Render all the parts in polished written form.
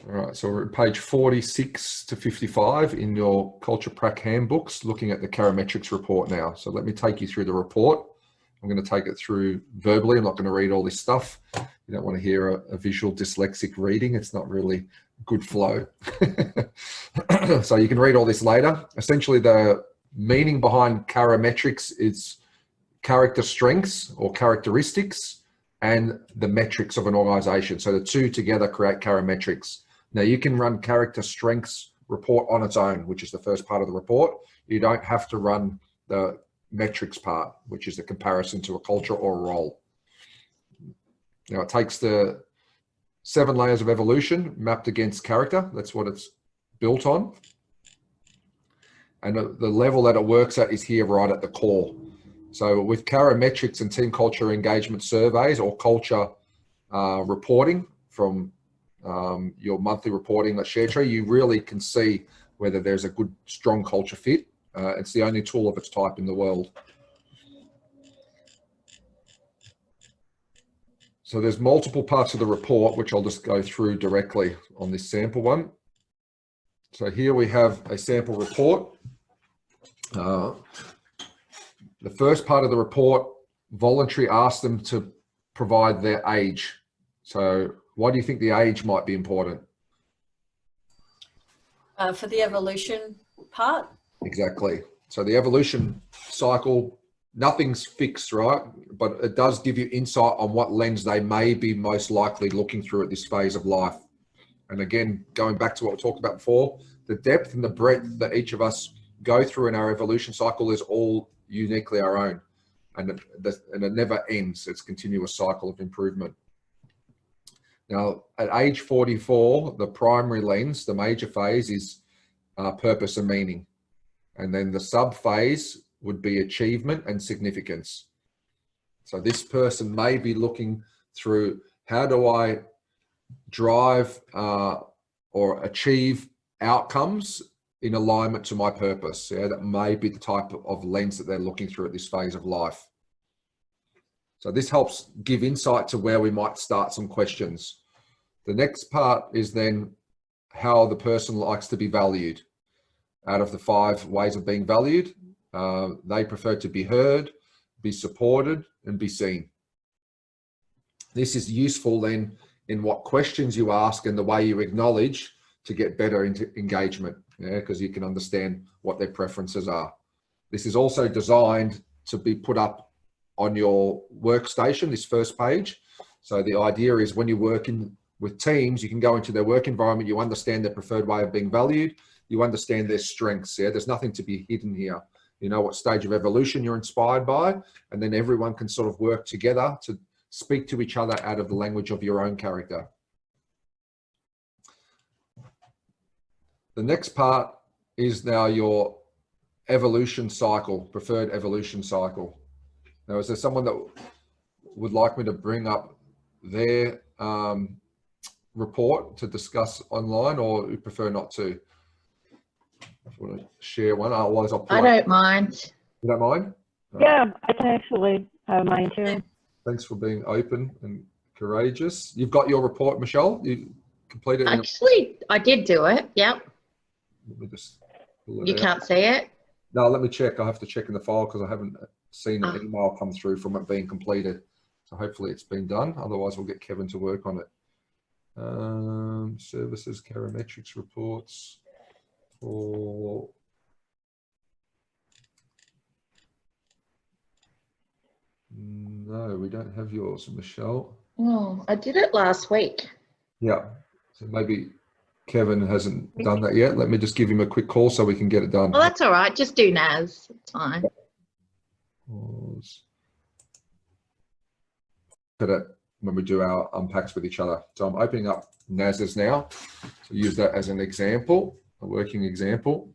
All right, so we're at page 46 to 55 in your Culture Prac handbooks, looking at the Charametrics report now. So let me take you through the report. I'm going to take it through verbally. I'm not going to read all this stuff. You don't want to hear a visual dyslexic reading. It's not really good flow. So you can read all this later. Essentially, the meaning behind Charametrics is character strengths or characteristics and the metrics of an organization. So the two together create Charametrics. Now you can run character strengths report on its own, which is the first part of the report. You don't have to run the metrics part, which is the comparison to a culture or a role. Now it takes the 7 layers of evolution mapped against character. That's what it's built on. And the level that it works at is here right at the core. So with Charametrics and team culture engagement surveys or culture reporting from your monthly reporting at ShareTree, you really can see whether there's a good, strong culture fit. It's the only tool of its type in the world. So there's multiple parts of the report, which I'll just go through directly on this sample one. So here we have a sample report. The first part of the report, voluntary asked them to provide their age. So why do you think the age might be important? For the evolution part? Exactly. So the evolution cycle, nothing's fixed, right? But it does give you insight on what lens they may be most likely looking through at this phase of life. And again, going back to what we talked about before, the depth and the breadth that each of us go through in our evolution cycle is all uniquely our own. And it never ends. It's a continuous cycle of improvement. Now, at age 44, the primary lens, the major phase is purpose and meaning. And then the sub phase would be achievement and significance. So this person may be looking through, how do I drive or achieve outcomes in alignment to my purpose? Yeah, that may be the type of lens that they're looking through at this phase of life. So this helps give insight to where we might start some questions. The next part is then how the person likes to be valued. Out of the 5 ways of being valued, they prefer to be heard, be supported, and be seen. This is useful then in what questions you ask and the way you acknowledge to get better into engagement, because you can understand what their preferences are. This is also designed to be put up on your workstation, this first page. So the idea is when you're working with teams, you can go into their work environment, you understand their preferred way of being valued, you understand their strengths. Yeah, there's nothing to be hidden here. You know what stage of evolution you're inspired by, and then everyone can sort of work together to speak to each other out of the language of your own character. The next part is now your evolution cycle, preferred evolution cycle. Now, is there someone that would like me to bring up their report to discuss online, or you prefer not to? If you want to share one, otherwise I'll I don't mind. You don't mind? Yeah, I can actually have mine too. Thanks for being open and courageous. You've got your report, Michelle? You completed it? Actually, I did do it. Yep. Let me just pull it You out. can't see it? No, let me check. I have to check in the file because I haven't seen an email come through from it being completed. So hopefully it's been done. Otherwise, we'll get Kevin to work on it. Services, Charametrics reports. For no, we don't have yours, Michelle. Oh, I did it last week. Yeah, so maybe Kevin hasn't done that yet. Let me just give him a quick call so we can get it done. Well, that's all right. Just do NAS. It's fine. Look at it when we do our unpacks with each other. So I'm opening up NASs now. So use that as an example, a working example.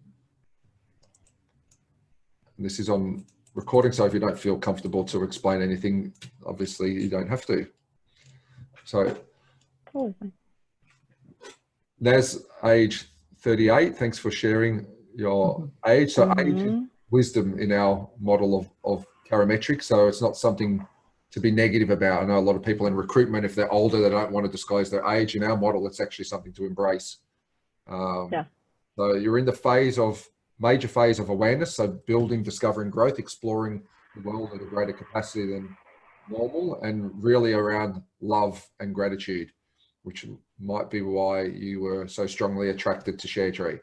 And this is on recording, so if you don't feel comfortable to explain anything, obviously you don't have to. So NAS age 38, thanks for sharing your age. So age is wisdom in our model of Charametrics, so it's not something to be negative about. I know a lot of people in recruitment, if they're older, they don't want to disclose their age. In our model, it's actually something to embrace. Yeah. So you're in the major phase of awareness. So building, discovering, growth, exploring the world at a greater capacity than normal, and really around love and gratitude, which might be why you were so strongly attracted to ShareTree.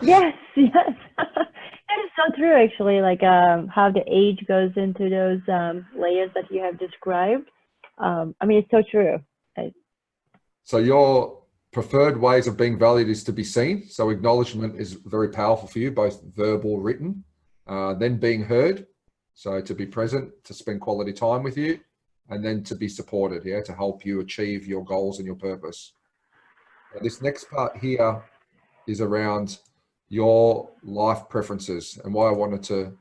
Yes, yes. That is so true, actually, like how the age goes into those layers that you have described. I mean, it's so true. So your preferred ways of being valued is to be seen. So acknowledgement is very powerful for you, both verbal, written, then being heard. So to be present, to spend quality time with you, and then to be supported, yeah, to help you achieve your goals and your purpose. Now, this next part here is around your life preferences. And why I wanted to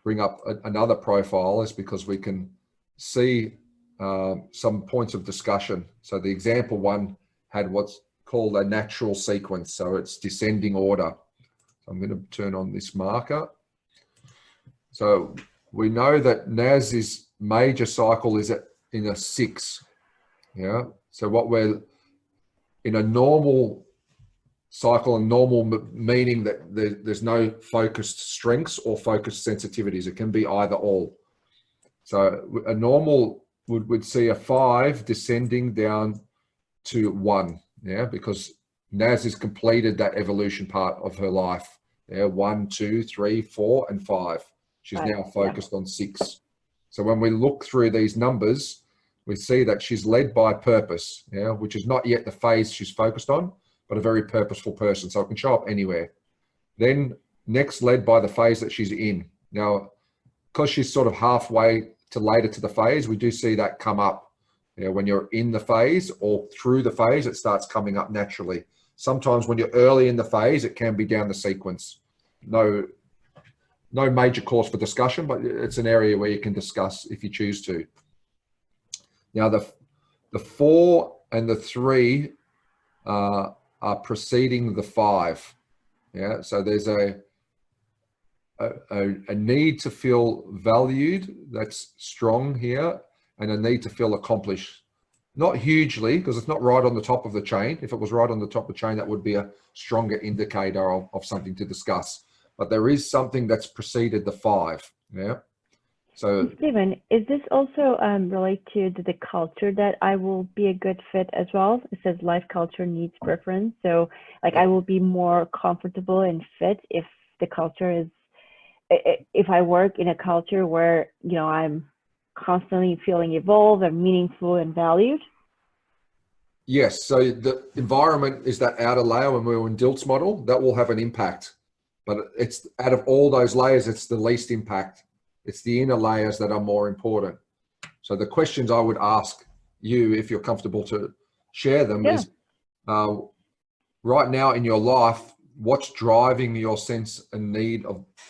bring up another profile is because we can see some points of discussion. So the example one had what's called a natural sequence. So it's descending order. So I'm going to turn on this marker. So we know that NAS's major cycle is in a 6. Yeah. So what we're in a normal cycle, and normal meaning that there's no focused strengths or focused sensitivities. It can be either or. So a normal would see a 5 descending down to 1. Yeah. Because NAS has completed that evolution part of her life. Yeah. 1, 2, 3, 4, and 5. She's now focused on 6. So when we look through these numbers, we see that she's led by purpose, yeah, which is not yet the phase she's focused on, but a very purposeful person. So it can show up anywhere. Then next, led by the phase that she's in. Now, because she's sort of halfway to later to the phase, we do see that come up. You know, when you're in the phase or through the phase, it starts coming up naturally. Sometimes when you're early in the phase, it can be down the sequence. No major cause for discussion, but it's an area where you can discuss if you choose to. Now, the 4 and the 3 are preceding the 5. Yeah, so there's a need to feel valued that's strong here, and a need to feel accomplished. Not hugely, because it's not right on the top of the chain. If it was right on the top of the chain, that would be a stronger indicator of something to discuss. But there is something that's preceded the 5. Yeah. So Stephen, is this also related to the culture that I will be a good fit as well? It says life culture needs preference. So like I will be more comfortable and fit if the culture is, if I work in a culture where, you know, I'm constantly feeling evolved and meaningful and valued. yes, so the environment is that outer layer. When we're in Dilt's model, that will have an impact. But it's out of all those layers, it's the least impact. It's the inner layers that are more important. So the questions I would ask you, if you're comfortable to share them, is right now in your life, what's driving your sense and need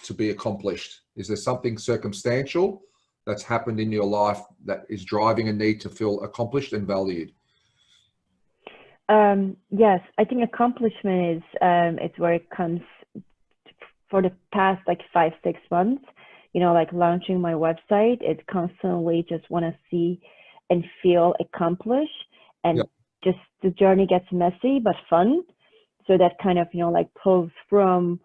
to be accomplished? Is there something circumstantial that's happened in your life that is driving a need to feel accomplished and valued? Yes, I think accomplishment is it's where it comes for the past like 5-6 months, you know, like launching my website. It's constantly just want to see and feel accomplished, and just the journey gets messy but fun. So that kind of, you know, like pulls from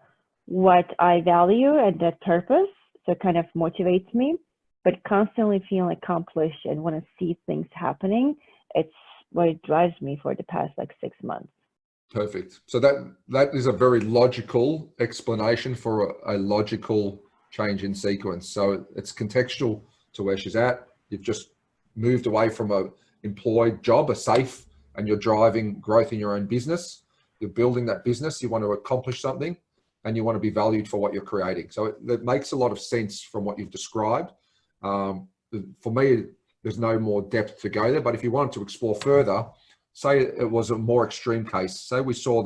what I value and that purpose. So it kind of motivates me, but constantly feeling accomplished and want to see things happening. It's what it drives me for the past like 6 months. Perfect. So that is a very logical explanation for a logical change in sequence. So it's contextual to where she's at. You've just moved away from a employed job, a safe, and you're driving growth in your own business. You're building that business. You want to accomplish something, and you want to be valued for what you're creating. So it makes a lot of sense from what you've described. For me, there's no more depth to go there, but if you wanted to explore further, say it was a more extreme case. Say we saw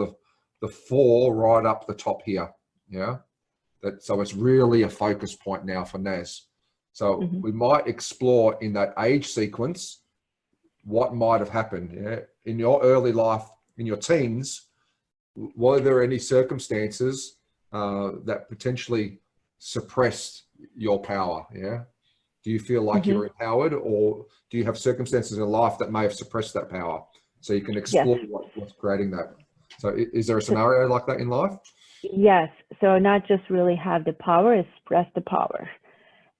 the 4 right up the top here. Yeah. So it's really a focus point now for NAS. So we might explore in that age sequence what might have happened. Yeah? In your early life, in your teens, were there any circumstances that potentially suppressed your power? Yeah. Do you feel like Mm-hmm. you're empowered, or do you have circumstances in life that may have suppressed that power? So you can explore what's creating that. So is there a scenario like that in life? Yes. So not just really have the power, express the power.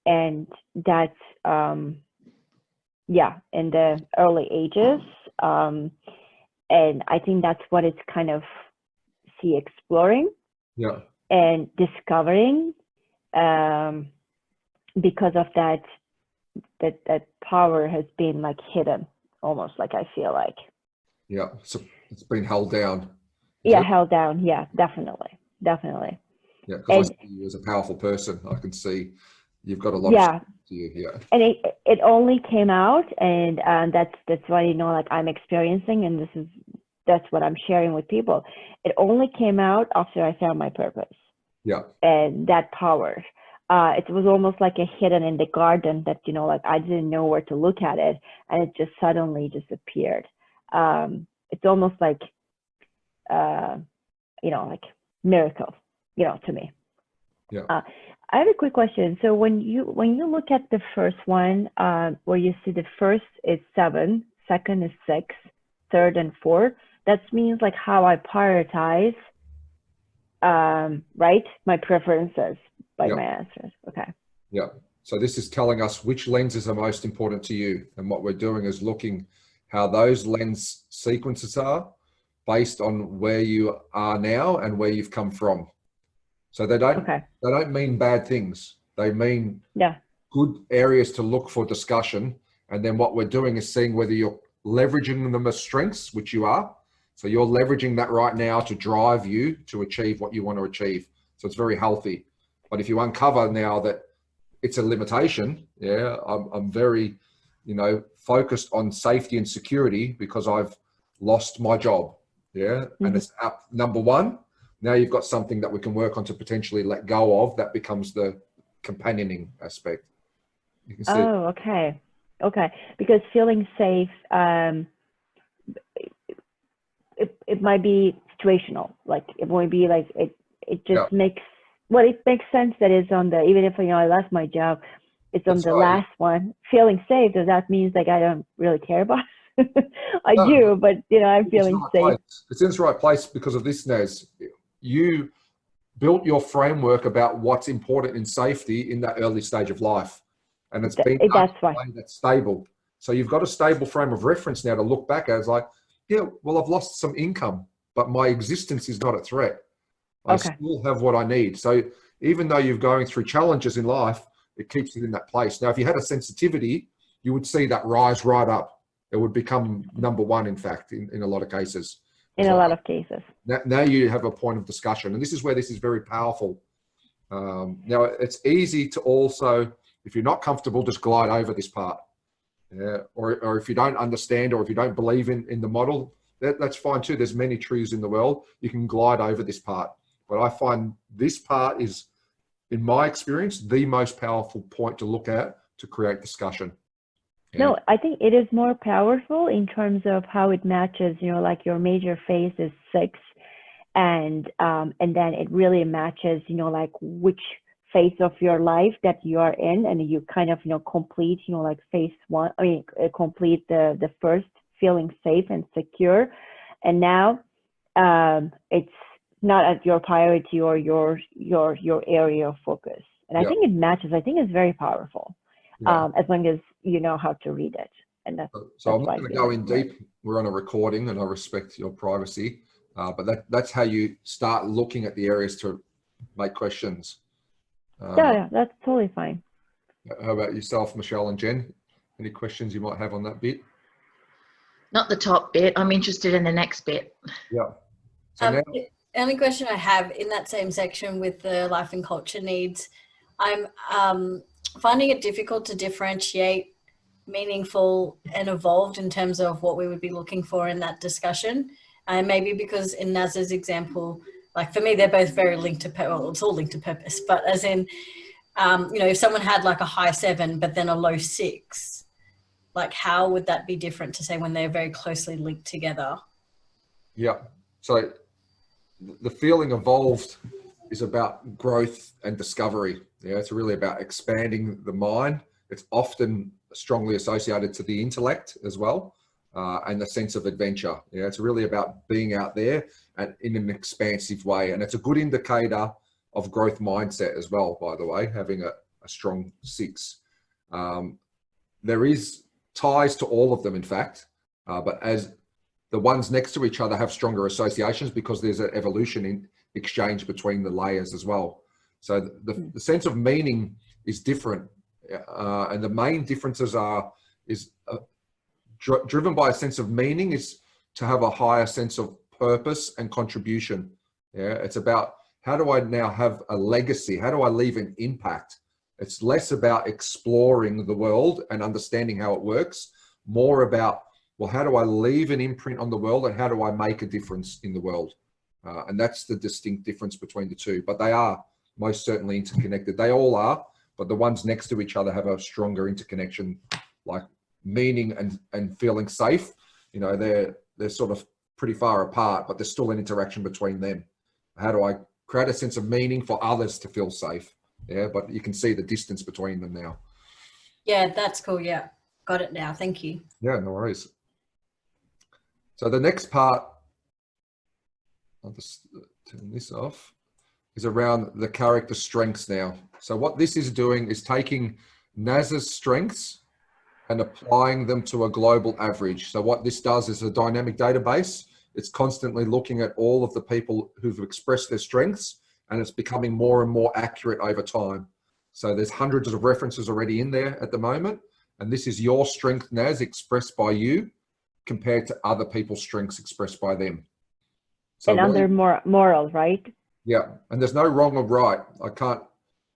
And that's, in the early ages. And I think that's what it's kind of exploring and discovering, because of that power has been like hidden, almost, like, I feel like. Yeah, so it's been held down. Held down. Yeah, definitely. Yeah, because I see you as a powerful person. I can see you've got a lot of to you. Yeah. And it only came out, and that's why, like, I'm experiencing, and that's what I'm sharing with people. It only came out after I found my purpose. Yeah. And that power. It was almost like a hidden in the garden that, like, I didn't know where to look at it, and it just suddenly just appeared. It's almost like, like miracle, to me. Yeah. I have a quick question. So when you look at the first one, where you see the first is 7, second is 6, third and 4, that means like how I prioritize, right? My preferences by my answers. Okay. Yeah. So this is telling us which lenses are most important to you. And what we're doing is looking how those lens sequences are based on where you are now and where you've come from. So they don't mean bad things. They mean good areas to look for discussion. And then what we're doing is seeing whether you're leveraging them as strengths, which you are. So you're leveraging that right now to drive you to achieve what you want to achieve. So it's very healthy. But if you uncover now that it's a limitation, I'm very, focused on safety and security because I've lost my job. Yeah. Mm-hmm. And it's up number 1. Now you've got something that we can work on to potentially let go of. That becomes the companioning aspect. You can see okay. Because feeling safe, it might be situational. Like, it might be like, it just makes, it makes sense that it's on the, even if, I lost my job, it's on the last one. Feeling safe, does that mean like I don't really care about it? I do, but I'm feeling safe. It's in its right place because of this, Naz. You built your framework about what's important in safety in that early stage of life. And it's been that's why that's stable. So you've got a stable frame of reference now to look back at. It's like, I've lost some income, but my existence is not a threat. I still have what I need. So even though you're going through challenges in life, it keeps it in that place. Now, if you had a sensitivity, you would see that rise right up. It would become number 1, in fact, in a lot of cases. In a lot of cases. Now you have a point of discussion. And this is where this is very powerful. Now, it's easy to also, if you're not comfortable, just glide over this part. Yeah. Or if you don't understand, or if you don't believe in the model, that's fine too. There's many truths in the world. You can glide over this part. But I find this part is, in my experience, the most powerful point to look at to create discussion. Yeah. No, I think it is more powerful in terms of how it matches, like your major phase is 6, and then it really matches, like which phase of your life that you are in, and you kind of, complete, like phase 1, complete the first, feeling safe and secure. And now it's not at your priority or your area of focus. And I think it matches. I think it's very powerful. As long as you know how to read it. And so I'm not going to go in deep. We're on a recording, and I respect your privacy. But that's how you start looking at the areas to make questions. That's totally fine. How about yourself, Michelle and Jen? Any questions you might have on that bit? Not the top bit. I'm interested in the next bit. Yeah. So now, the only question I have in that same section with the life and culture needs, I'm finding it difficult to differentiate meaningful and evolved in terms of what we would be looking for in that discussion. And maybe because in Naz's example, like for me, they're both very linked to, well, it's all linked to purpose, but as in, if someone had like a high 7, but then a low 6, like how would that be different to say when they're very closely linked together? Yeah. So the feeling evolved is about growth and discovery. Yeah, it's really about expanding the mind. it's often strongly associated to the intellect as well, and the sense of adventure. Yeah, it's really about being out there and in an expansive way. And it's a good indicator of growth mindset as well, by the way, having a strong 6. There is ties to all of them, in fact, but as the ones next to each other have stronger associations because there's an evolution in exchange between the layers as well. So the sense of meaning is different, and the main differences is driven by a sense of meaning is to have a higher sense of purpose and contribution. Yeah, it's about how do I now have a legacy? How do I leave an impact? It's less about exploring the world and understanding how it works, more about, well, how do I leave an imprint on the world and how do I make a difference in the world? And that's the distinct difference between the two, but they are most certainly interconnected. They all are, but the ones next to each other have a stronger interconnection, like meaning and feeling safe. You know, they're sort of pretty far apart, but there's still an interaction between them. How do I create a sense of meaning for others to feel safe? Yeah, but you can see the distance between them now. Yeah, that's cool. Yeah, got it now. Thank you. Yeah, no worries. So the next part, I'll just turn this off, is around the character strengths now. So what this is doing is taking NAS's strengths and applying them to a global average. So what this does is a dynamic database. It's constantly looking at all of the people who've expressed their strengths, and it's becoming more and more accurate over time. So there's hundreds of references already in there at the moment. And this is your strength, NAS, expressed by you compared to other people's strengths expressed by them. So and under moral, right? Yeah, and there's no wrong or right. I can't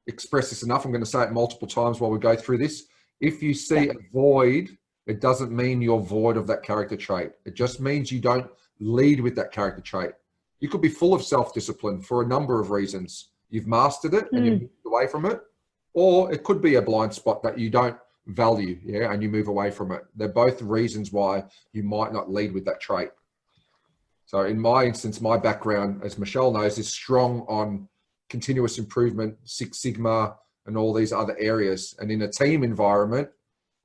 express this enough. I'm going to say it multiple times while we go through this. If you see a void, it doesn't mean you're void of that character trait. It just means you don't lead with that character trait. You could be full of self-discipline for a number of reasons. You've mastered it and you've moved away from it, or it could be a blind spot that you don't value, yeah, and you move away from it. They're both reasons why you might not lead with that trait. So in my instance, my background, as Michelle knows, is strong on continuous improvement, Six Sigma, and all these other areas. And in a team environment,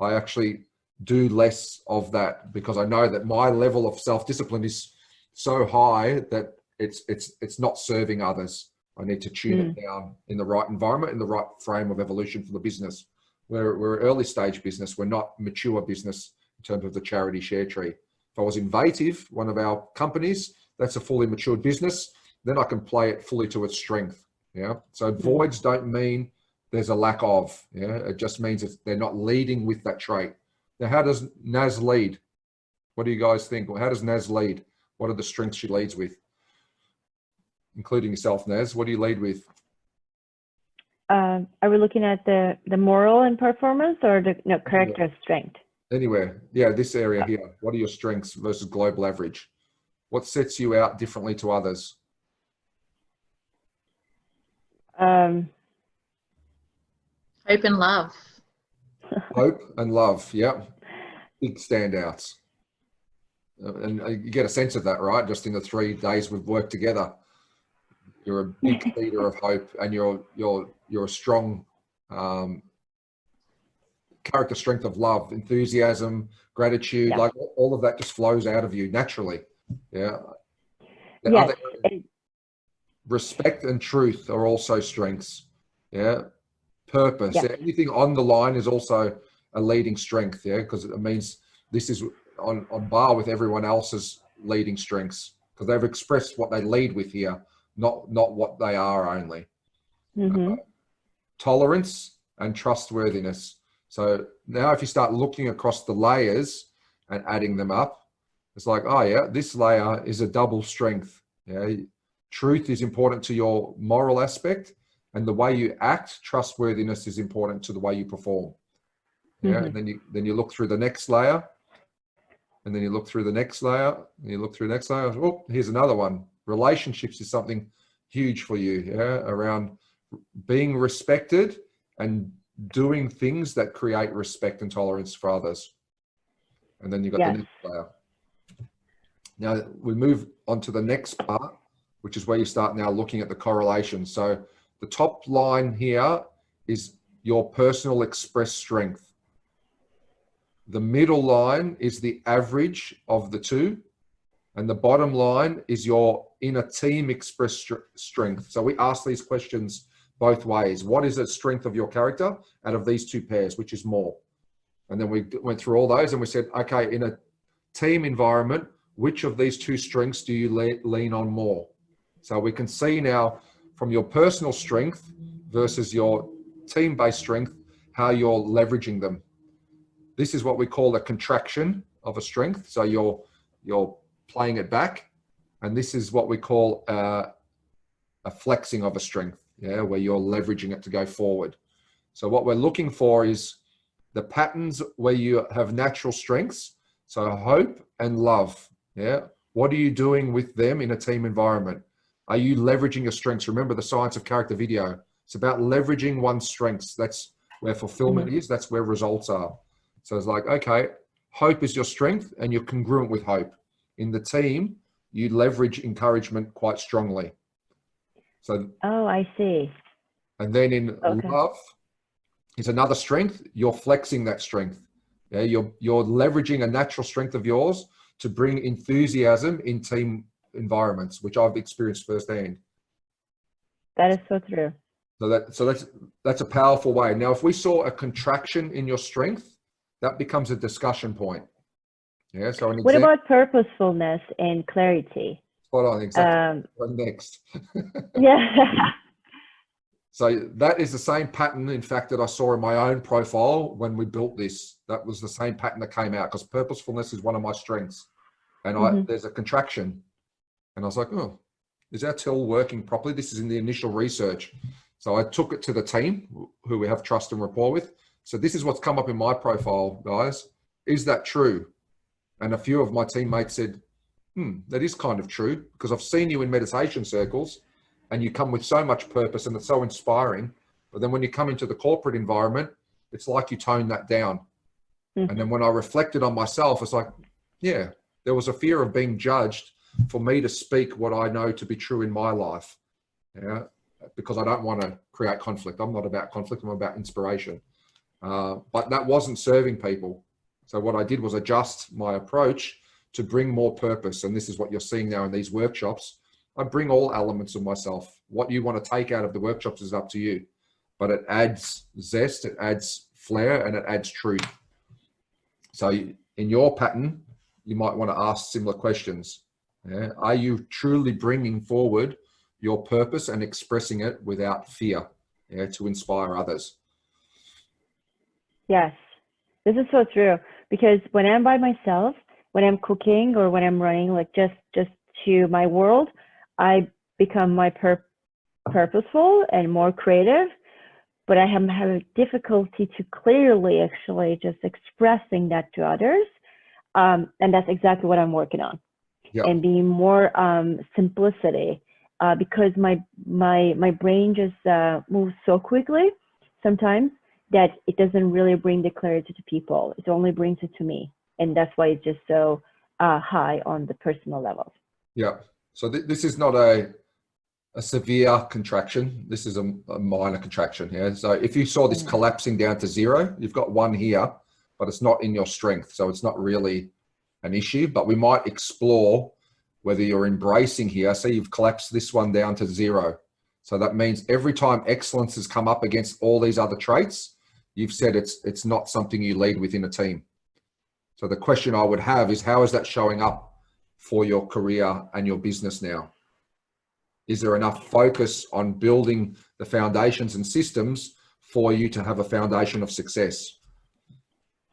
I actually do less of that because I know that my level of self-discipline is so high that it's not serving others. I need to tune it down in the right environment, in the right frame of evolution for the business. We're an early stage business. We're not mature business in terms of the charity ShareTree. If I was Innovative, one of our companies, that's a fully matured business, then I can play it fully to its strength. Yeah. So voids don't mean there's a lack of, yeah. It just means they're not leading with that trait. Now, how does NAS lead? What do you guys think? Well, how does NAS lead? What are the strengths she leads with? Including yourself, Naz, what do you lead with? Are we looking at the moral and performance or the character strength? Anywhere. Yeah, this area here. What are your strengths versus global average? What sets you out differently to others? Hope and love. Hope and love, yeah. Big standouts. And you get a sense of that, right? Just in the 3 days we've worked together. You're a big leader of hope, and you're a strong character strength of love, enthusiasm, gratitude, like all of that just flows out of you naturally. Yeah. Yes. Respect and truth are also strengths. Yeah. Purpose. Yes. Anything on the line is also a leading strength. Yeah. Because it means this is on bar with everyone else's leading strengths, because they've expressed what they lead with here, not what they are only. Tolerance and trustworthiness. So now if you start looking across the layers and adding them up, it's like, oh yeah, this layer is a double strength. Yeah. Truth is important to your moral aspect, and the way you act, trustworthiness is important to the way you perform. Yeah. And then you look through the next layer, and then you look through the next layer, and you look through the next layer. Oh, here's another one. Relationships is something huge for you, yeah, around being respected and doing things that create respect and tolerance for others. And then you've got the next layer. Now we move on to the next part, which is where you start now looking at the correlation. So the top line here is your personal express strength. the middle line is the average of the two, and the bottom line is your inner team express strength. So we ask these questions both ways. What is the strength of your character out of these two pairs, which is more? And then we went through all those and we said, okay, in a team environment, which of these two strengths do you lean on more? So we can see now from your personal strength versus your team-based strength, how you're leveraging them. This is what we call a contraction of a strength. So you're playing it back. And this is what we call a flexing of a strength, yeah, where you're leveraging it to go forward. So what we're looking for is the patterns where you have natural strengths. So hope and love, yeah. What are you doing with them in a team environment? Are you leveraging your strengths? Remember the Science of Character video. It's about leveraging one's strengths. That's where fulfillment is. That's where results are. So it's like, okay, hope is your strength and you're congruent with hope. In the team, you leverage encouragement quite strongly. So, Oh, I see. and then in love is another strength. You're flexing that strength. Yeah, you're leveraging a natural strength of yours to bring enthusiasm in team environments, which I've experienced firsthand. That is so true. So that's a powerful way. Now, if we saw a contraction in your strength, that becomes a discussion point. Yeah. So what about purposefulness and clarity? Spot on, exactly. Next. Yeah. So that is the same pattern, in fact, that I saw in my own profile when we built this. That was the same pattern that came out, because purposefulness is one of my strengths. And there's a contraction. And I was like, oh, is our tool working properly? This is in the initial research. So I took it to the team who we have trust and rapport with. So this is what's come up in my profile, guys. Is that true? And a few of my teammates said, that is kind of true, because I've seen you in meditation circles and you come with so much purpose and it's so inspiring. But then when you come into the corporate environment, it's like you tone that down. And then when I reflected on myself, it's like, yeah, there was a fear of being judged for me to speak what I know to be true in my life. Yeah, because I don't want to create conflict. I'm not about conflict, I'm about inspiration. But that wasn't serving people. So what I did was adjust my approach to bring more purpose. And this is what you're seeing now in these workshops. I bring all elements of myself. What you want to take out of the workshops is up to you. But it adds zest, it adds flair, and it adds truth. So in your pattern, you might want to ask similar questions. Yeah? Are you truly bringing forward your purpose and expressing it without fear, yeah, to inspire others? Yes, this is so true. Because when I'm by myself, when I'm cooking or when I'm running, like just to my world, I become my purposeful and more creative. But I have a difficulty to clearly actually just expressing that to others. And that's exactly what I'm working on. Yep. And being more simplicity, because my brain just moves so quickly sometimes that it doesn't really bring the clarity to people. It only brings it to me. And that's why it's just so high on the personal level. Yeah. So this is not a severe contraction. This is a minor contraction. Yeah. So if you saw this collapsing down to zero, you've got one here, but it's not in your strength. So it's not really an issue, but we might explore whether you're embracing here. So you've collapsed this one down to zero. So that means every time excellence has come up against all these other traits, you've said it's not something you lead within a team. So the question I would have is, how is that showing up for your career and your business now? Is there enough focus on building the foundations and systems for you to have a foundation of success?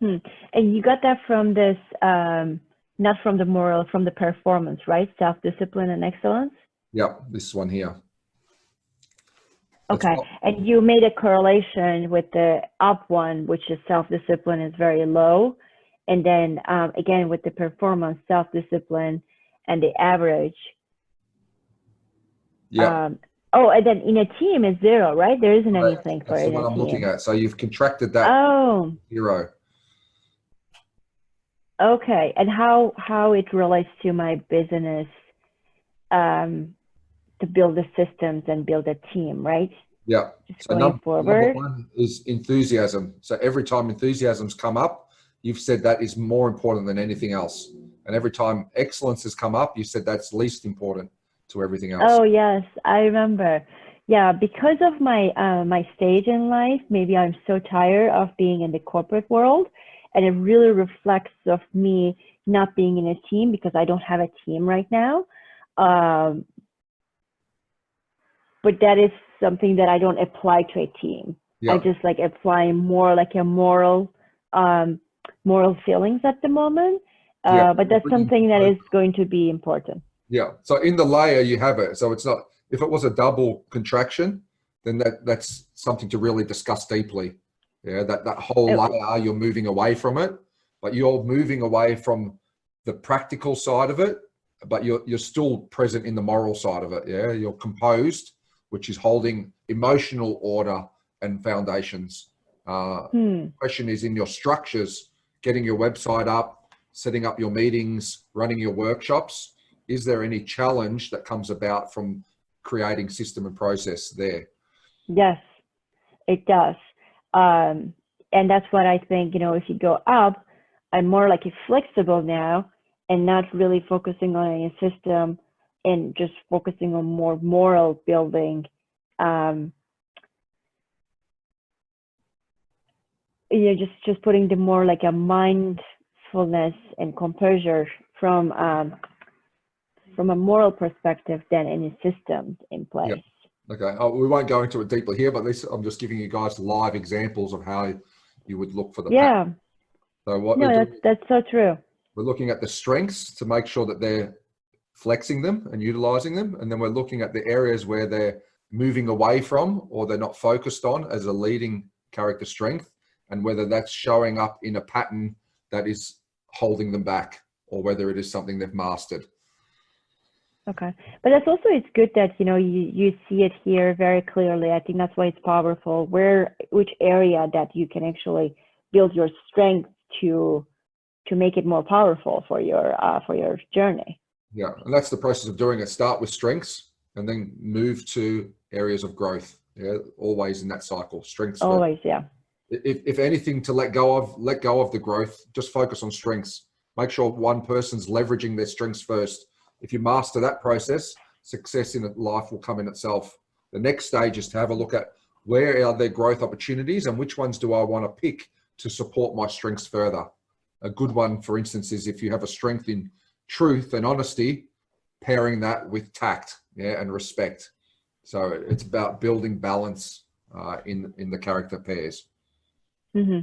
And you got that from this, not from the moral, from the performance, right? Self-discipline and excellence? Yep, this one here. Okay, and you made a correlation with the up one, which is self-discipline is very low. And then again, with the performance, self-discipline and the average. Yeah. And then in a team is zero, right? There isn't anything for it. That's what I'm looking at. So you've contracted that zero. Okay, and how it relates to my business to build the systems and build a team, right? Yeah. So going forward. Number one is enthusiasm. So every time enthusiasms come up, you've said that is more important than anything else. And every time excellence has come up, you said that's least important to everything else. Oh yes, I remember. Yeah, because of my my stage in life, maybe I'm so tired of being in the corporate world, and it really reflects of me not being in a team because I don't have a team right now. But that is something that I don't apply to a team. Yeah. I just like apply more like a moral feelings at the moment. Yeah. But that's something that is going to be important. Yeah. So in the layer you have it. So it's not, if it was a double contraction, then that's something to really discuss deeply. Yeah. That whole layer, you're moving away from it, but you're moving away from the practical side of it, but you're still present in the moral side of it. Yeah. You're composed, which is holding emotional order and foundations. Question is in your structures, getting your website up, setting up your meetings, running your workshops. Is there any challenge that comes about from creating system and process there? Yes, it does. And that's what I think, you know, if you go up, I'm more like a flexible now and not really focusing on a system and just focusing on more moral building. You know, just putting the more like a mindfulness and composure from a moral perspective than any systems in place. Yeah. Okay. We won't go into it deeply here, but I'm just giving you guys live examples of how you would look for the pattern. So what that's so true. We're looking at the strengths to make sure that they're flexing them and utilizing them. And then we're looking at the areas where they're moving away from or they're not focused on as a leading character strength, and whether that's showing up in a pattern that is holding them back or whether it is something they've mastered. Okay. But that's also, it's good that, you know, you see it here very clearly. I think that's why it's powerful, which area that you can actually build your strength to make it more powerful for your journey. Yeah. And that's the process of doing it. Start with strengths and then move to areas of growth. Yeah. Always in that cycle. Strengths. Always. Growth. Yeah. If anything to let go of the growth, just focus on strengths. Make sure one person's leveraging their strengths first. If you master that process, success in life will come in itself. The next stage is to have a look at where are there growth opportunities and which ones do I want to pick to support my strengths further. A good one, for instance, is if you have a strength in truth and honesty, pairing that with tact, and respect. So it's about building balance in the character pairs. Mm-hmm.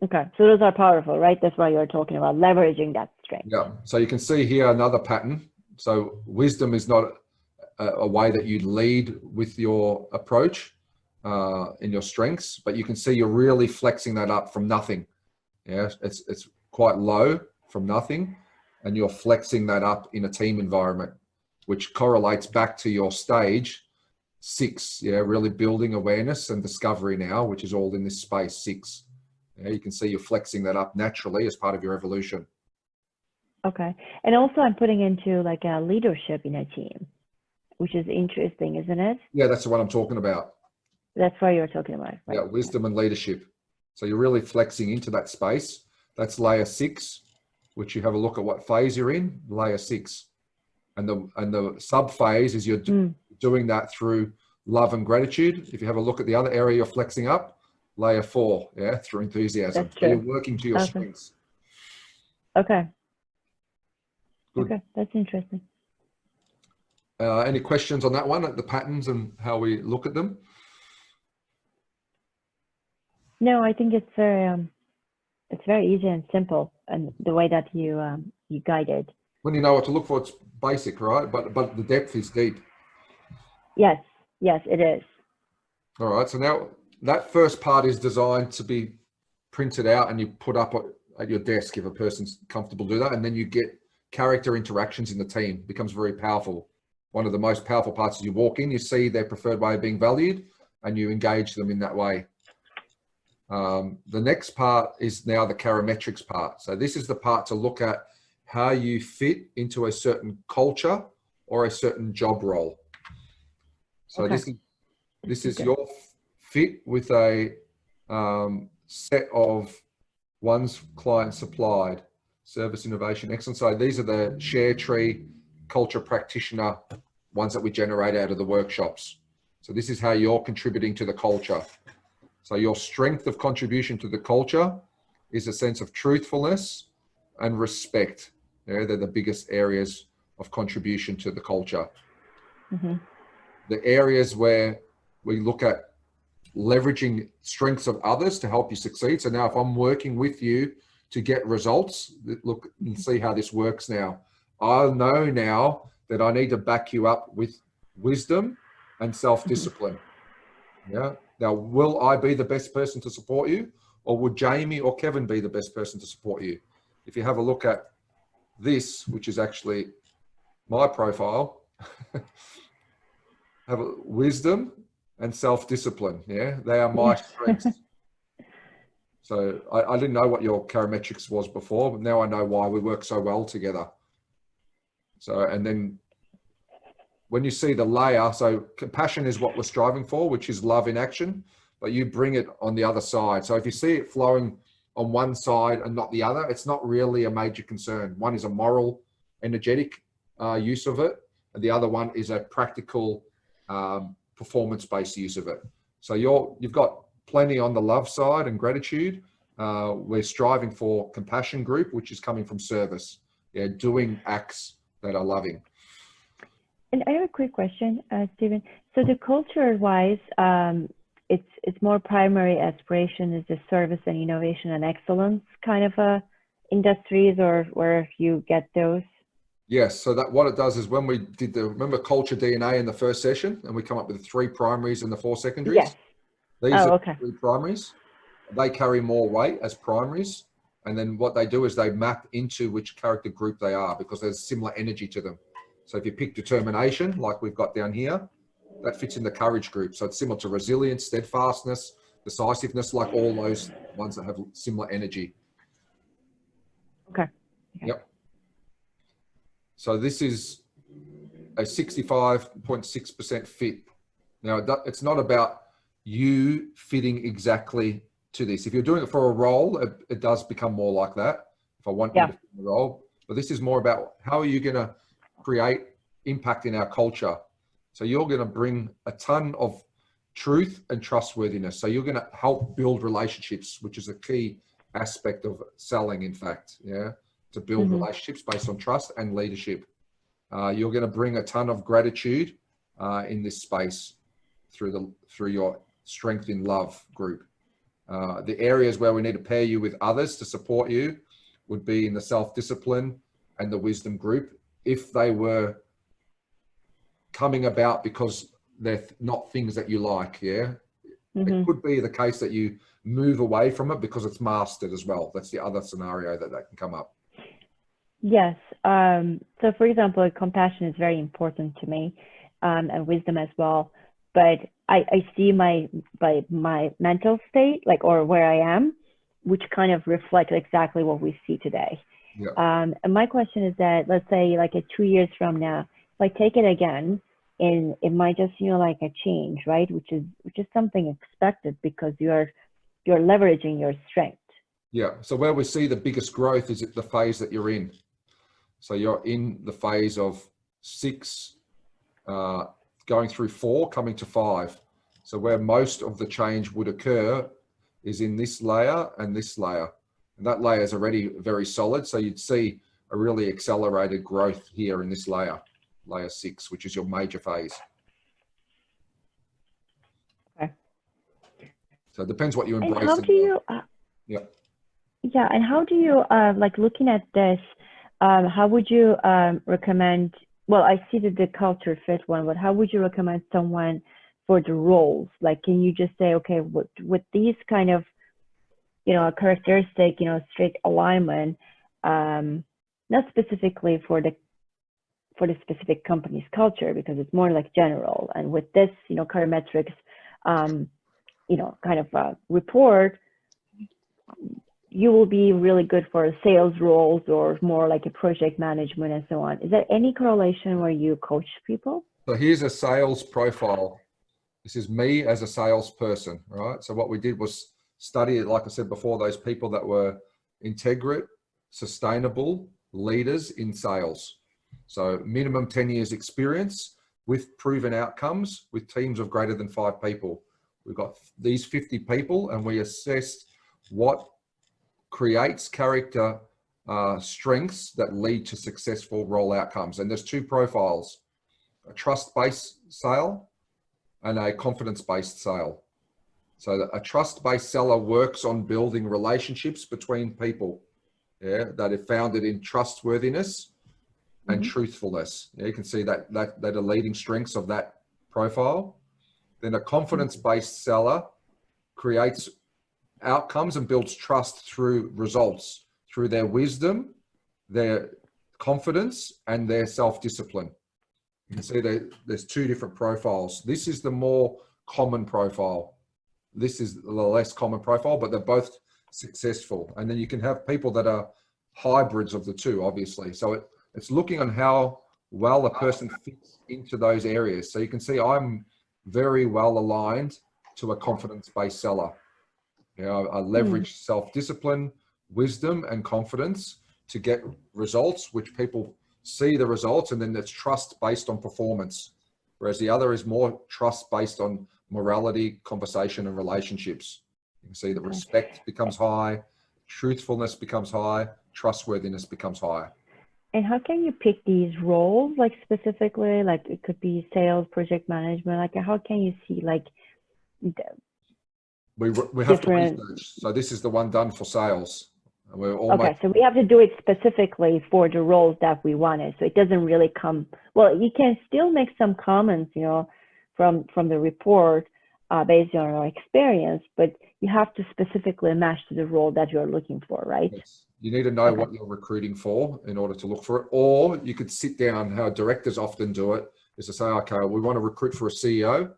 Okay, so those are powerful, right? That's why you're talking about leveraging that strength. Yeah. So you can see here another pattern. So wisdom is not a way that you lead with your approach in your strengths, but you can see you're really flexing that up from nothing. Yeah, it's quite low from nothing, and you're flexing that up in a team environment, which correlates back to your stage 6. Yeah, really building awareness and discovery now, which is all in this space 6. Yeah, you can see you're flexing that up naturally as part of your evolution. Okay, and also I'm putting into like a leadership in a team, which is interesting, isn't it? Yeah, that's what I'm talking about. That's what you're talking about. Right? Yeah, wisdom and leadership. So you're really flexing into that space. That's layer 6, which you have a look at what phase you're in, layer 6. And the sub phase is you're doing that through love and gratitude. If you have a look at the other area you're flexing up, layer 4, yeah, through enthusiasm. That's so true. you're working to your strengths. Okay. Good. Okay, that's interesting. Any questions on that one, the patterns and how we look at them? No, I think it's very easy and simple, and the way that you guide it. When you know what to look for, it's basic, right? But the depth is deep. Yes, it is. All right. So now that first part is designed to be printed out and you put up at your desk if a person's comfortable to do that, and then you get character interactions in the team. It becomes very powerful. One of the most powerful parts is you walk in, you see their preferred way of being valued, and you engage them in that way. The next part is now the Charametrics part. So this is the part to look at how you fit into a certain culture or a certain job role. So okay. this is your fit with a set of one's client supplied, service innovation, excellence. So these are the ShareTree culture practitioner ones that we generate out of the workshops. So this is how you're contributing to the culture. So your strength of contribution to the culture is a sense of truthfulness and respect. Yeah, they're the biggest areas of contribution to the culture. Mm-hmm. The areas where we look at leveraging strengths of others to help you succeed. So now if I'm working with you to get results, look and see how this works now. I know now that I need to back you up with wisdom and self-discipline. Yeah. Now, will I be the best person to support you, or would Jamie or Kevin be the best person to support you? If you have a look at this, which is actually my profile, have a wisdom and self-discipline. Yeah, they are my strengths. So I didn't know what your Charametrics was before, but now I know why we work so well together. So, and then when you see the layer, so compassion is what we're striving for, which is love in action, but you bring it on the other side. So if you see it flowing on one side and not the other, it's not really a major concern. One is a moral, energetic use of it, and the other one is a practical, performance-based use of it. So you've got plenty on the love side and gratitude. We're striving for compassion group, which is coming from service. Yeah, doing acts that are loving. And I have a quick question, Stephen. So the culture-wise, it's more primary aspiration is the service and innovation and excellence kind of industries, or where you get those? Yes. So that what it does is when we did remember culture DNA in the first session, and we come up with 3 primaries and the 4 secondaries. Yes. These Oh, are okay. 3 primaries. They carry more weight as primaries. And then what they do is they map into which character group they are, because there's similar energy to them. So if you pick determination, like we've got down here, that fits in the courage group. So it's similar to resilience, steadfastness, decisiveness, like all those ones that have similar energy. Okay. Yep. So this is a 65.6% fit. Now, it's not about you fitting exactly to this. If you're doing it for a role, it does become more like that. If I want you to fit the role, but this is more about how are you going to create impact in our culture. So you're going to bring a ton of truth and trustworthiness. So you're going to help build relationships, which is a key aspect of selling, in fact, yeah, to build relationships based on trust and leadership. You're going to bring a ton of gratitude in this space through your strength in love group. The areas where we need to pair you with others to support you would be in the self-discipline and the wisdom group, if they were coming about because they're not things that you like. Yeah. It could be the case that you move away from it because it's mastered as well. That's the other scenario that can come up. Yes. So for example, compassion is very important to me, and wisdom as well. But I see my mental state, like, or where I am, which kind of reflects exactly what we see today. Yeah. And my question is that, let's say like 2 years from now, if I take it again, and it might just, like a change, right? Which is something expected because you're leveraging your strength. Yeah. So where we see the biggest growth is at the phase that you're in. So you're in the phase of 6, going through 4, coming to 5. So where most of the change would occur is in this layer and this layer. And that layer is already very solid. So you'd see a really accelerated growth here in this layer, layer 6, which is your major phase. Okay. So it depends what you embrace. And how do you, yeah, and how do you, like looking at this, how would you recommend, well, I see that the culture fit one, but how would you recommend someone for the roles? Like, can you just say, okay, with these kind of, characteristic, strict alignment, not specifically for the specific company's culture, because it's more like general. And with this, Charametrics, kind of report, you will be really good for sales roles or more like a project management and so on. Is there any correlation where you coach people? So here's a sales profile. This is me as a salesperson, right? So what we did was study, like I said before, those people that were integrate, sustainable leaders in sales. So minimum 10 years experience with proven outcomes with teams of greater than 5 people. We've got these 50 people, and we assessed what creates character strengths that lead to successful role outcomes. And there's 2 profiles, a trust-based sale and a confidence-based sale. So a trust-based seller works on building relationships between people, that are founded in trustworthiness and truthfulness. You can see that are leading strengths of that profile. Then a confidence-based seller creates outcomes and builds trust through results, through their wisdom, their confidence, and their self-discipline. You can see there's 2 different profiles. This is the more common profile. This is the less common profile, but they're both successful. And then you can have people that are hybrids of the 2, obviously. So it's looking on how well a person fits into those areas. So you can see I'm very well aligned to a confidence-based seller. I leverage self-discipline, wisdom, and confidence to get results, which people see the results, and then it's trust based on performance. Whereas the other is more trust based on morality, conversation, and relationships. You can see that respect becomes high, truthfulness becomes high, trustworthiness becomes high. And how can you pick these roles, like specifically, like it could be sales, project management, like how can you see like we have to research. So this is the one done for sales. We're almost... Okay, so we have to do it specifically for the roles that we wanted. So it doesn't really come, well, you can still make some comments, from the report based on our experience, but you have to specifically match to the role that you're looking for, right? Yes. You need to know what you're recruiting for in order to look for it. Or you could sit down, how directors often do it, is to say, okay, we want to recruit for a CEO.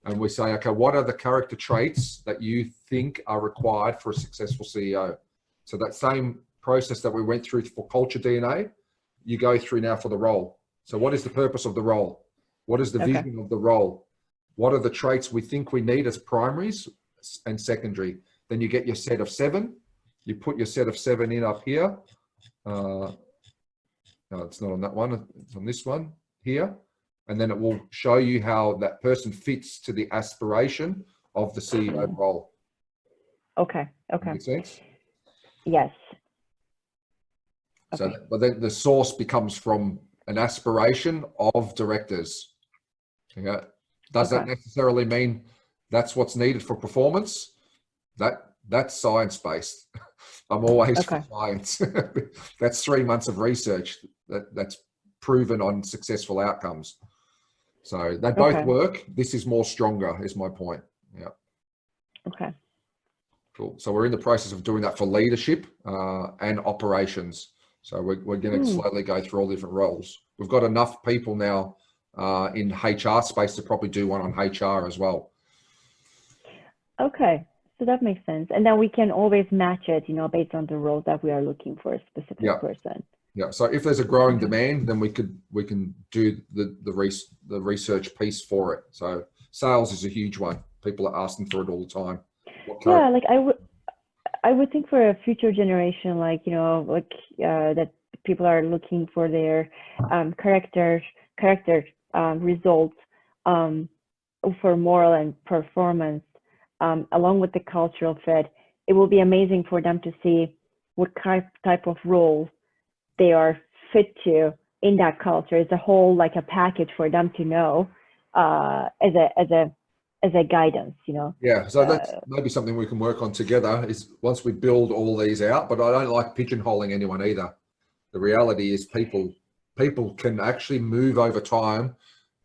And we say, okay, what are the character traits that you think are required for a successful CEO? So that same process that we went through for culture DNA, you go through now for the role. So what is the purpose of the role? What is the vision of the role? What are the traits we think we need as primaries and secondary? Then you get your set of 7. You put your set of 7 in up here. No, it's not on that one. It's on this one here. And then it will show you how that person fits to the aspiration of the CEO role. Okay. Make sense? Yes. So, but then the source becomes from an aspiration of directors. Does that necessarily mean that's what's needed for performance? That's science-based. I'm always for science. That's 3 months of research that's proven on successful outcomes. So they both work. This is more stronger, is my point. Yeah. Okay. Cool. So we're in the process of doing that for leadership and operations. So we're going to slowly go through all different roles. We've got enough people now in HR space to probably do one on HR as well. Okay. So that makes sense. And then we can always match it, based on the role that we are looking for a specific person. Yeah. So if there's a growing demand, then we can do the research piece for it. So sales is a huge one. People are asking for it all the time. Yeah, like I would think for a future generation, that people are looking for their character results for moral and performance, along with the cultural fit. It will be amazing for them to see what type of role they are fit to in that culture. It's a whole, like a package for them to know as a guidance, Yeah, so that's maybe something we can work on together, is once we build all these out. But I don't like pigeonholing anyone either. The reality is people can actually move over time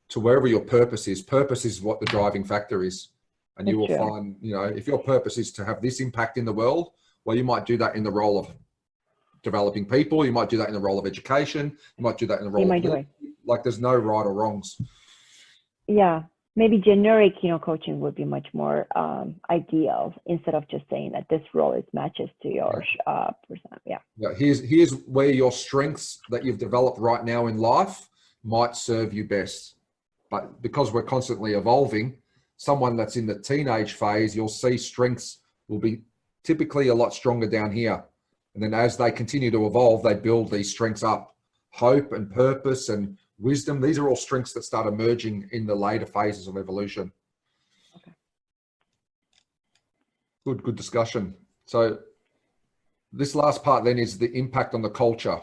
to wherever your purpose is. Purpose is what the driving factor is. And you will find, if your purpose is to have this impact in the world, well, you might do that in the role of developing people. You might do that in the role of education. You might do that in the role of like there's no right or wrongs. Yeah. Maybe generic, coaching would be much more ideal, instead of just saying that this role is matches to your person. Yeah. Here's where your strengths that you've developed right now in life might serve you best. But because we're constantly evolving, someone that's in the teenage phase, you'll see strengths will be typically a lot stronger down here. And then as they continue to evolve, they build these strengths up. Hope and purpose and wisdom, these are all strengths that start emerging in the later phases of evolution. Okay. Good discussion. So this last part then is the impact on the culture.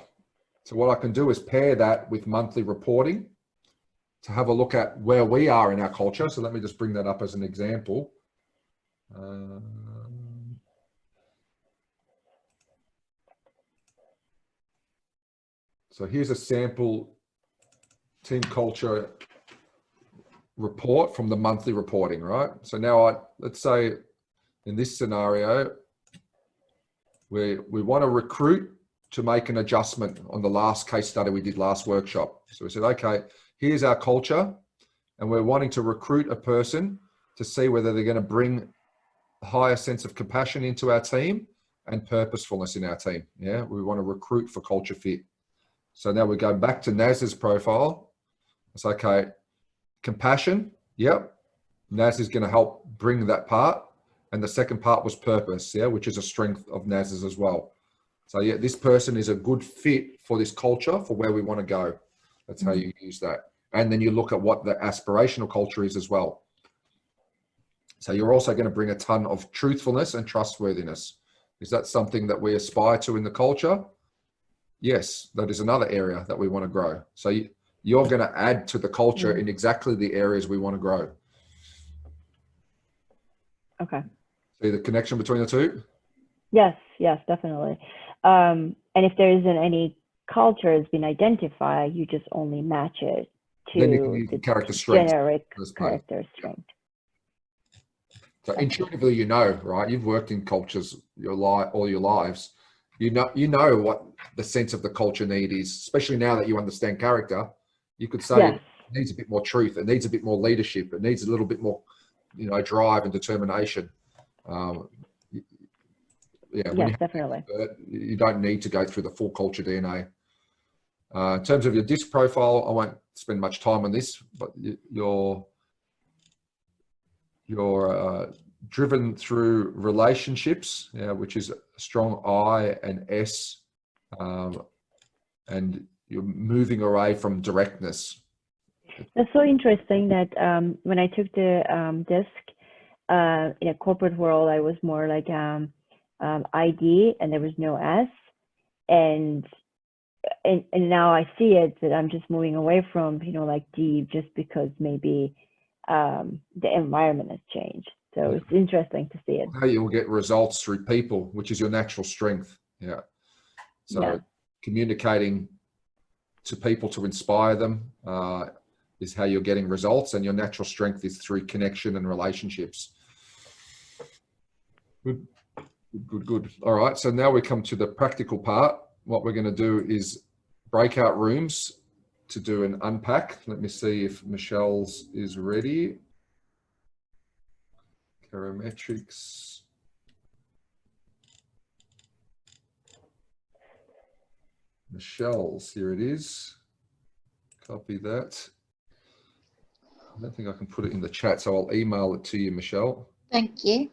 So what I can do is pair that with monthly reporting to have a look at where we are in our culture. So let me just bring that up as an example. So here's a sample team culture report from the monthly reporting, right? So now let's say in this scenario, we want to recruit to make an adjustment on the last case study we did last workshop. So we said, okay, here's our culture, and we're wanting to recruit a person to see whether they're going to bring a higher sense of compassion into our team and purposefulness in our team. Yeah, we want to recruit for culture fit. So now we go back to Naz's profile. It's okay, compassion, yep. Naz is going to help bring that part. And the second part was purpose, yeah, which is a strength of Naz's as well. So yeah, this person is a good fit for this culture, for where we want to go. That's how you use that. And then you look at what the aspirational culture is as well. So you're also going to bring a ton of truthfulness and trustworthiness. Is that something that we aspire to in the culture? Yes, that is another area that we want to grow. So you're going to add to the culture in exactly the areas we want to grow. Okay. See the connection between the two? Yes, definitely. And if there isn't any culture has been identified, you just only match it to then you can use the character strength. Generic character strength. So intuitively, you know, right? You've worked in cultures all your lives. You know what the sense of the culture need is, especially now that you understand character. You could say it needs a bit more truth. It needs a bit more leadership. It needs a little bit more, drive and determination. Yes, definitely. You don't need to go through the full culture DNA. In terms of your DISC profile, I won't spend much time on this, but you're driven through relationships, which is a strong I and S, and you're moving away from directness. That's so interesting that when I took the DISC in a corporate world, I was more like ID, and there was no S, and now I see it that I'm just moving away from like D, just because maybe the environment has changed. So it's interesting to see it. How you'll get results through people, which is your natural strength. Yeah. So communicating to people to inspire them is how you're getting results, and your natural strength is through connection and relationships. Good. All right. So now we come to the practical part. What we're going to do is breakout rooms to do an unpack. Let me see if Michelle's is ready. Charametrics. Michelle's, here it is. Copy that. I don't think I can put it in the chat, so I'll email it to you, Michelle. Thank you.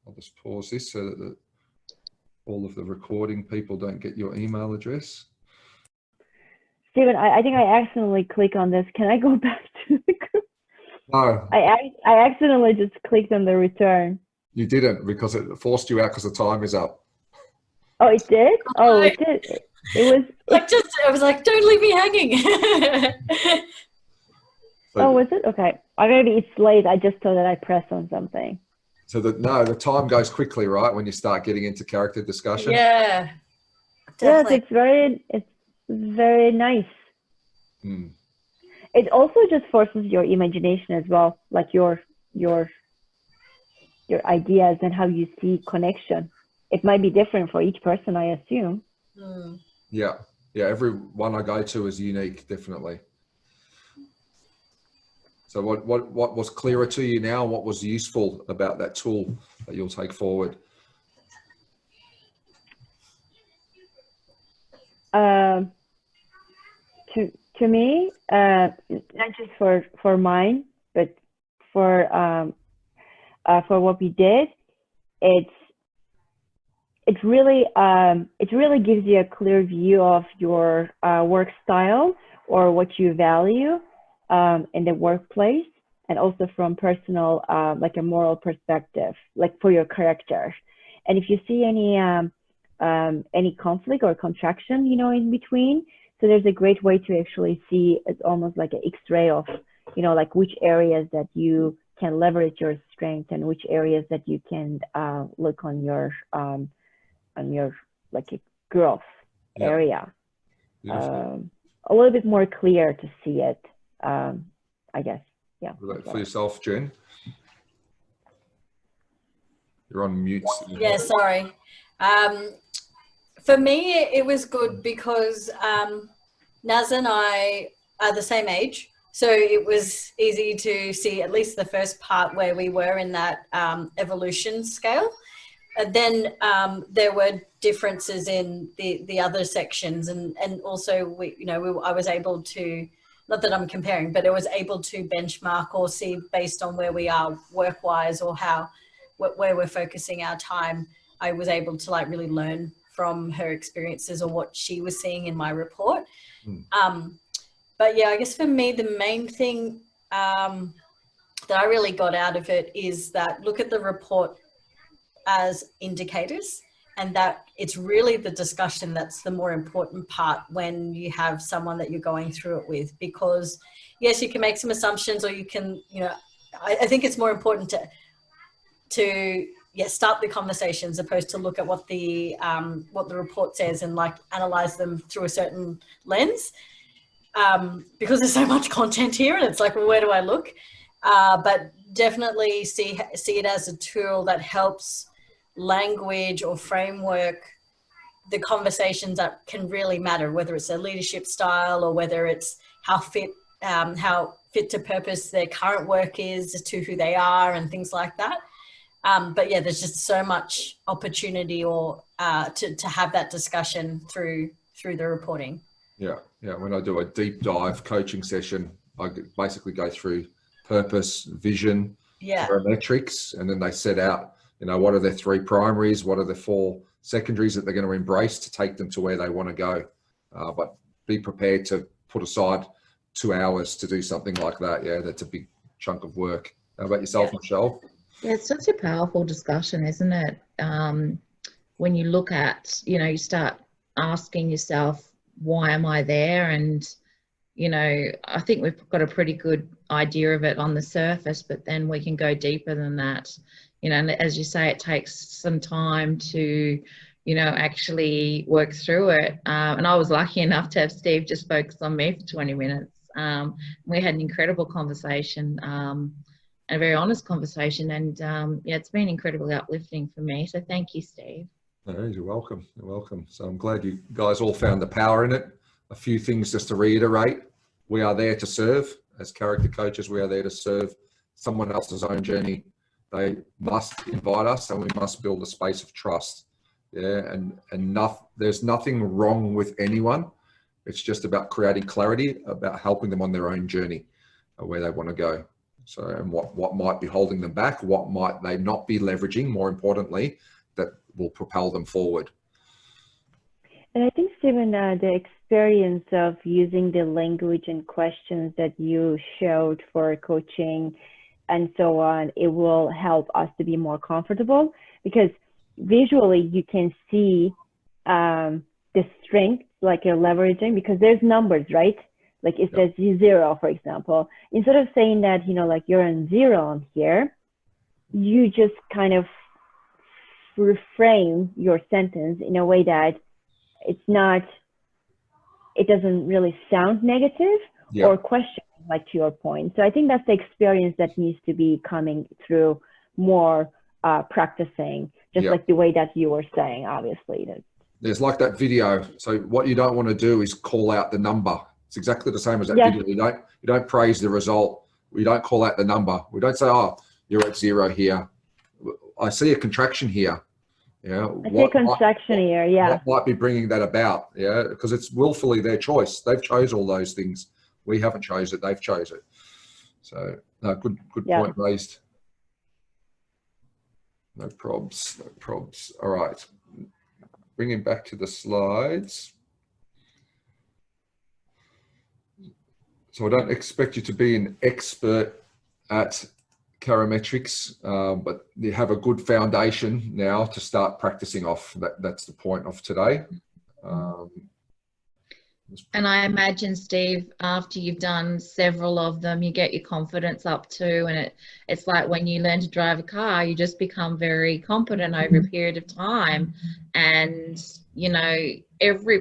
I'll just pause this so that all of the recording people don't get your email address. Stephen, I think I accidentally clicked on this. Can I go back to the group? No. I accidentally just clicked on the return. You didn't, because it forced you out because the time is up. Oh, it did? Oh, it did. It was I was like, don't leave me hanging. Oh, was it? Okay. Maybe it's late. I just saw that I pressed on something. So the time goes quickly, right? When you start getting into character discussion. Yeah. Definitely. Yes, it's very nice. It also just forces your imagination as well, like your ideas and how you see connection. It might be different for each person, I assume. Yeah. Every one I go to is unique, definitely. So what was clearer to you now? What was useful about that tool that you'll take forward? To me, not just for mine, but for what we did, it's it really gives you a clear view of your work style or what you value in the workplace, and also from personal, like a moral perspective, like for your character. And if you see any conflict or contraction, you know, in between, so there's a great way to actually see, it's almost like an X-ray of, you know, like which areas that you can leverage your strength and which areas that you can look on your like a growth area. A little bit more clear to see it, I guess. Yeah. For yourself, Jen? You're on mute. Yeah, sorry. For me, it was good because Naz and I are the same age. So it was easy to see at least the first part where we were in that evolution scale. And then there were differences in the other sections, and also I was able to, not that I'm comparing, but I was able to benchmark or see based on where we are work-wise or where we're focusing our time. I was able to like really learn from her experiences or what she was seeing in my report. But yeah, I guess for me, the main thing that I really got out of it is that look at the report as indicators, and that it's really the discussion that's the more important part when you have someone that you're going through it with. Because yes, you can make some assumptions, or you can, I think it's more important to start the conversation as opposed to look at what the report says and like analyze them through a certain lens, because there's so much content here and it's like, well, where do I look? But definitely see it as a tool that helps language or framework the conversations that can really matter, whether it's their leadership style or whether it's how fit to purpose their current work is to who they are and things like that. But yeah, there's just so much opportunity or to have that discussion through the reporting. Yeah. When I do a deep dive coaching session, I basically go through purpose, vision, Charametrics, and then they set out, what are their 3 primaries, what are the 4 secondaries that they're going to embrace to take them to where they want to go. But be prepared to put aside 2 hours to do something like that. Yeah, that's a big chunk of work. How about yourself, Michelle? Yeah, it's such a powerful discussion, isn't it? When you look at, you start asking yourself, why am I there? And, I think we've got a pretty good idea of it on the surface, but then we can go deeper than that. And as you say, it takes some time to, actually work through it. And I was lucky enough to have Steve just focus on me for 20 minutes. We had an incredible conversation, a very honest conversation, and it's been incredibly uplifting for me. So thank you, Steve. No, you're welcome. You're welcome. So I'm glad you guys all found the power in it. A few things just to reiterate. We are there to serve. As character coaches, we are there to serve someone else's own journey. They must invite us, and we must build a space of trust. Yeah, and there's nothing wrong with anyone. It's just about creating clarity, about helping them on their own journey, where they want to go. So, and what might be holding them back, what might they not be leveraging, more importantly, that will propel them forward. And I think, Stephen, the experience of using the language and questions that you showed for coaching and so on, it will help us to be more comfortable, because visually you can see the strengths, like you're leveraging, because there's numbers, right? Like it says 0, for example. Instead of saying that, like you're on 0 on here, you just kind of reframe your sentence in a way that it doesn't really sound negative or question, like to your point. So I think that's the experience that needs to be coming through more practicing, just like the way that you were saying, obviously. There's like that video. So what you don't want to do is call out the number. It's exactly the same as that video. You don't praise the result. We don't call out the number. We don't say, oh, you're at 0 here. I see a contraction here. Yeah, I see a contraction here. Yeah. What might be bringing that about? Yeah, because it's willfully their choice. They've chose all those things. We haven't chose it. They've chose it. So no, good point raised. No probs. All right. bringing back to the slides. So I don't expect you to be an expert at Charametrics, but you have a good foundation now to start practicing off. That's the point of today. And I imagine, Steve, after you've done several of them, you get your confidence up too. And it's like when you learn to drive a car, you just become very competent over a period of time. And, you know,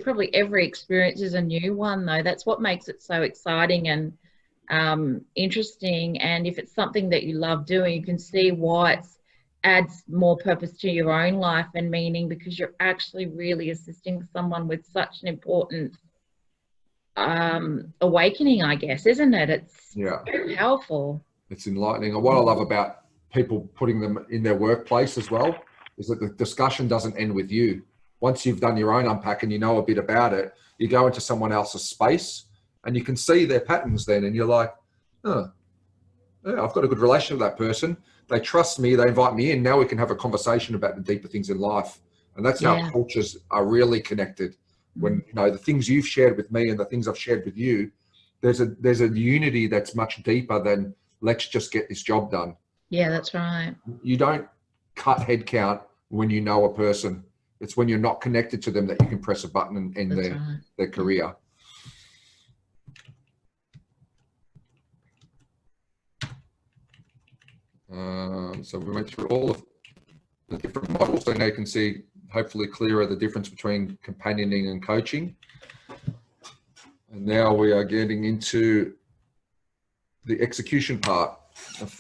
probably every experience is a new one, though. That's what makes it so exciting and interesting. And if it's something that you love doing, you can see why it adds more purpose to your own life and meaning, because you're actually really assisting someone with such an important awakening, I guess, isn't it? It's very powerful. It's enlightening. And what I love about people putting them in their workplace as well is that the discussion doesn't end with you. Once you've done your own unpack and you know a bit about it, you go into someone else's space and you can see their patterns then, and you're like, oh, yeah, I've got a good relation with that person. They trust me, they invite me in. Now we can have a conversation about the deeper things in life. And that's how cultures are really connected. When, you know, the things you've shared with me and the things I've shared with you, there's a unity that's much deeper than let's just get this job done. Yeah, that's right. You don't cut headcount when you know a person. It's when you're not connected to them that you can press a button and end their career. So we went through all of the different models, so now you can see hopefully clearer the difference between companioning and coaching. And now we are getting into the execution part of things.